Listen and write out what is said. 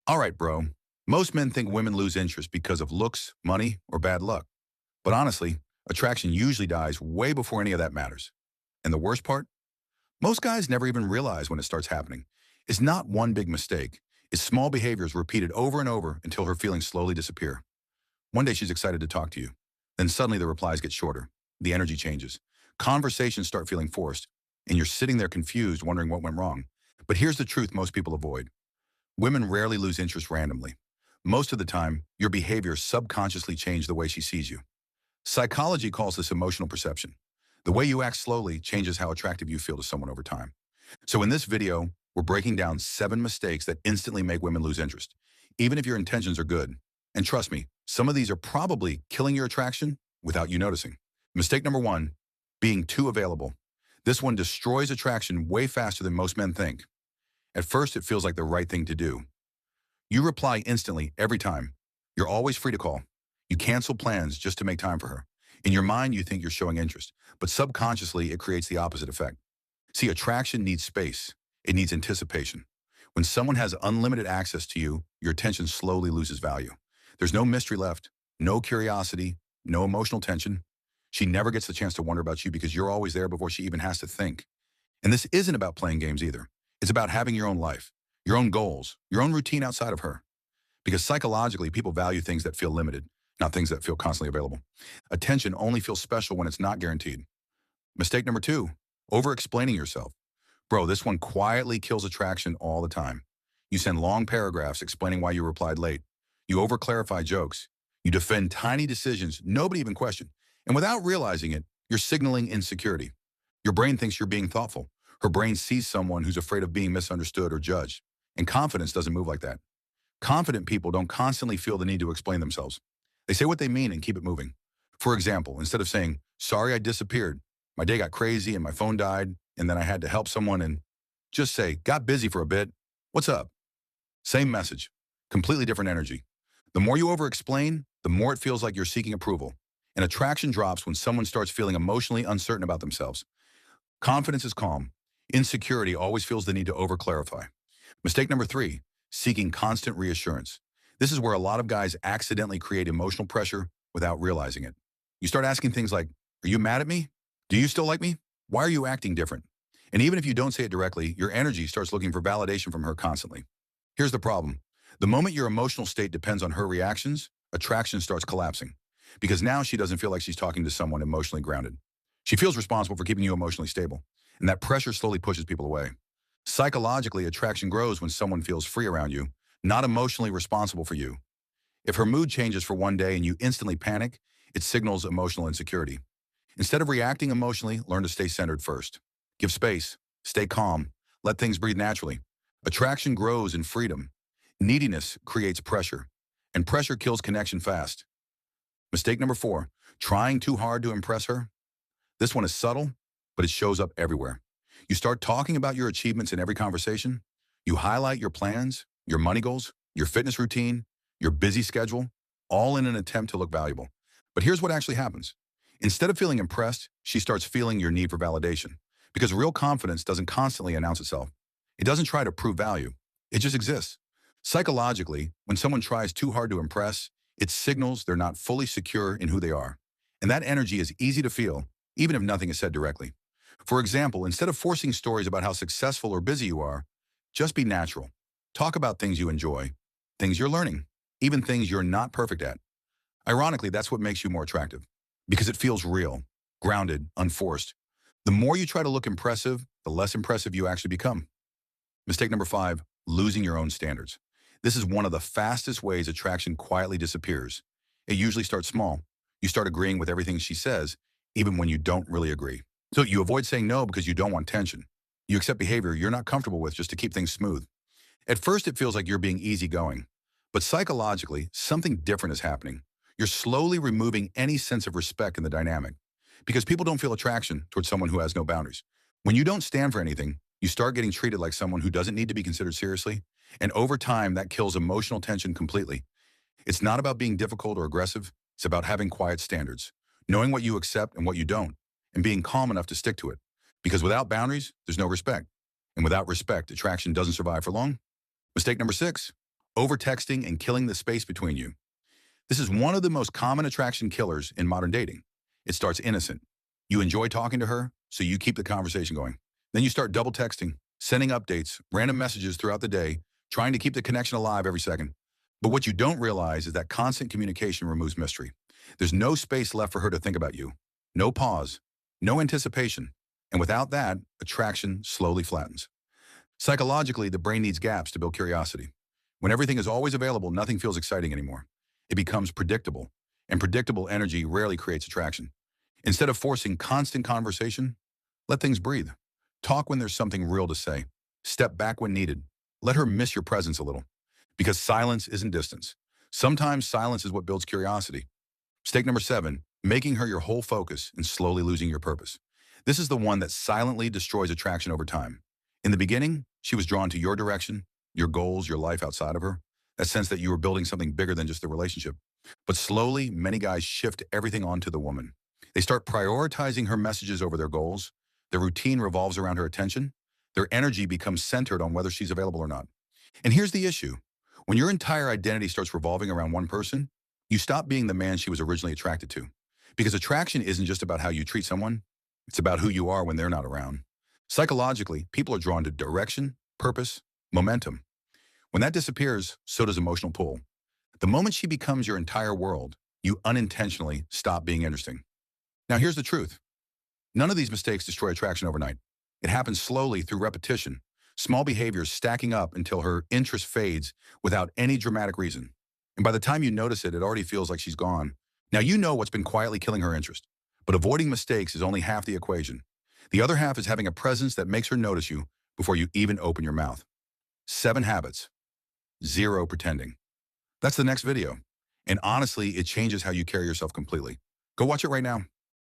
All right, bro. Most men think women lose interest because of looks, money, or bad luck. But honestly, attraction usually dies way before any of that matters. And the worst part? Most guys never even realize when it starts happening. It's not one big mistake. It's small behaviors repeated over and over until her feelings slowly disappear. One day she's excited to talk to you. Then suddenly the replies get shorter. The energy changes. Conversations start feeling forced. And you're sitting there confused, wondering what went wrong. But here's the truth most people avoid. Women rarely lose interest randomly. Most of the time, your behavior subconsciously changes the way she sees you. Psychology calls this emotional perception. The way you act slowly changes how attractive you feel to someone over time. So in this video, we're breaking down 7 mistakes that instantly make women lose interest, even if your intentions are good. And trust me, some of these are probably killing your attraction without you noticing. Mistake number 1, being too available. This one destroys attraction way faster than most men think. At first, it feels like the right thing to do. You reply instantly every time. You're always free to call. You cancel plans just to make time for her. In your mind, you think you're showing interest, but subconsciously, it creates the opposite effect. See, attraction needs space. It needs anticipation. When someone has unlimited access to you, your attention slowly loses value. There's no mystery left, no curiosity, no emotional tension. She never gets the chance to wonder about you because you're always there before she even has to think. And this isn't about playing games either. It's about having your own life, your own goals, your own routine outside of her. Because psychologically, people value things that feel limited, not things that feel constantly available. Attention only feels special when it's not guaranteed. Mistake number 2, over-explaining yourself. Bro, this one quietly kills attraction all the time. You send long paragraphs explaining why you replied late. You over-clarify jokes. You defend tiny decisions nobody even questioned. And without realizing it, you're signaling insecurity. Your brain thinks you're being thoughtful. Her brain sees someone who's afraid of being misunderstood or judged. And confidence doesn't move like that. Confident people don't constantly feel the need to explain themselves. They say what they mean and keep it moving. For example, instead of saying, sorry I disappeared, my day got crazy and my phone died, and then I had to help someone, and just say, got busy for a bit, what's up? Same message, completely different energy. The more you over-explain, the more it feels like you're seeking approval. And attraction drops when someone starts feeling emotionally uncertain about themselves. Confidence is calm. Insecurity always feels the need to over-clarify. Mistake number 3, seeking constant reassurance. This is where a lot of guys accidentally create emotional pressure without realizing it. You start asking things like, are you mad at me? Do you still like me? Why are you acting different? And even if you don't say it directly, your energy starts looking for validation from her constantly. Here's the problem. The moment your emotional state depends on her reactions, attraction starts collapsing. Because now she doesn't feel like she's talking to someone emotionally grounded. She feels responsible for keeping you emotionally stable. And that pressure slowly pushes people away. Psychologically, attraction grows when someone feels free around you, not emotionally responsible for you. If her mood changes for one day and you instantly panic, it signals emotional insecurity. Instead of reacting emotionally, learn to stay centered first. Give space, stay calm, let things breathe naturally. Attraction grows in freedom. Neediness creates pressure, and pressure kills connection fast. Mistake number 4, trying too hard to impress her. This one is subtle, but it shows up everywhere. You start talking about your achievements in every conversation. You highlight your plans, your money goals, your fitness routine, your busy schedule, all in an attempt to look valuable. But here's what actually happens. Instead of feeling impressed, she starts feeling your need for validation. Because real confidence doesn't constantly announce itself. It doesn't try to prove value. It just exists. Psychologically, when someone tries too hard to impress, it signals they're not fully secure in who they are. And that energy is easy to feel, even if nothing is said directly. For example, instead of forcing stories about how successful or busy you are, just be natural. Talk about things you enjoy, things you're learning, even things you're not perfect at. Ironically, that's what makes you more attractive. Because it feels real, grounded, unforced. The more you try to look impressive, the less impressive you actually become. Mistake number 5, losing your own standards. This is one of the fastest ways attraction quietly disappears. It usually starts small. You start agreeing with everything she says, even when you don't really agree. So you avoid saying no because you don't want tension. You accept behavior you're not comfortable with just to keep things smooth. At first, it feels like you're being easygoing. But psychologically, something different is happening. You're slowly removing any sense of respect in the dynamic. Because people don't feel attraction towards someone who has no boundaries. When you don't stand for anything, you start getting treated like someone who doesn't need to be considered seriously. And over time, that kills emotional tension completely. It's not about being difficult or aggressive. It's about having quiet standards, knowing what you accept and what you don't, and being calm enough to stick to it. Because without boundaries, there's no respect. And without respect, attraction doesn't survive for long. Mistake number 6, over-texting and killing the space between you. This is one of the most common attraction killers in modern dating. It starts innocent. You enjoy talking to her, so you keep the conversation going. Then you start double texting, sending updates, random messages throughout the day, trying to keep the connection alive every second. But what you don't realize is that constant communication removes mystery. There's no space left for her to think about you. No pause, no anticipation. And without that, attraction slowly flattens. Psychologically, the brain needs gaps to build curiosity. When everything is always available, nothing feels exciting anymore. It becomes predictable, and predictable energy rarely creates attraction. Instead of forcing constant conversation, let things breathe. Talk when there's something real to say. Step back when needed. Let her miss your presence a little. Because silence isn't distance. Sometimes silence is what builds curiosity. Mistake number 7, making her your whole focus and slowly losing your purpose. This is the one that silently destroys attraction over time. In the beginning, she was drawn to your direction, your goals, your life outside of her, that sense that you were building something bigger than just the relationship. But slowly, many guys shift everything onto the woman. They start prioritizing her messages over their goals. Their routine revolves around her attention. Their energy becomes centered on whether she's available or not. And here's the issue. When your entire identity starts revolving around one person, you stop being the man she was originally attracted to. Because attraction isn't just about how you treat someone, it's about who you are when they're not around. Psychologically, people are drawn to direction, purpose, momentum. When that disappears, so does emotional pull. The moment she becomes your entire world, you unintentionally stop being interesting. Now here's the truth. None of these mistakes destroy attraction overnight. It happens slowly through repetition, small behaviors stacking up until her interest fades without any dramatic reason. And by the time you notice it, it already feels like she's gone. Now you know what's been quietly killing her interest. But avoiding mistakes is only half the equation. The other half is having a presence that makes her notice you before you even open your mouth. 7 habits. 0 pretending. That's the next video. And honestly, it changes how you carry yourself completely. Go watch it right now.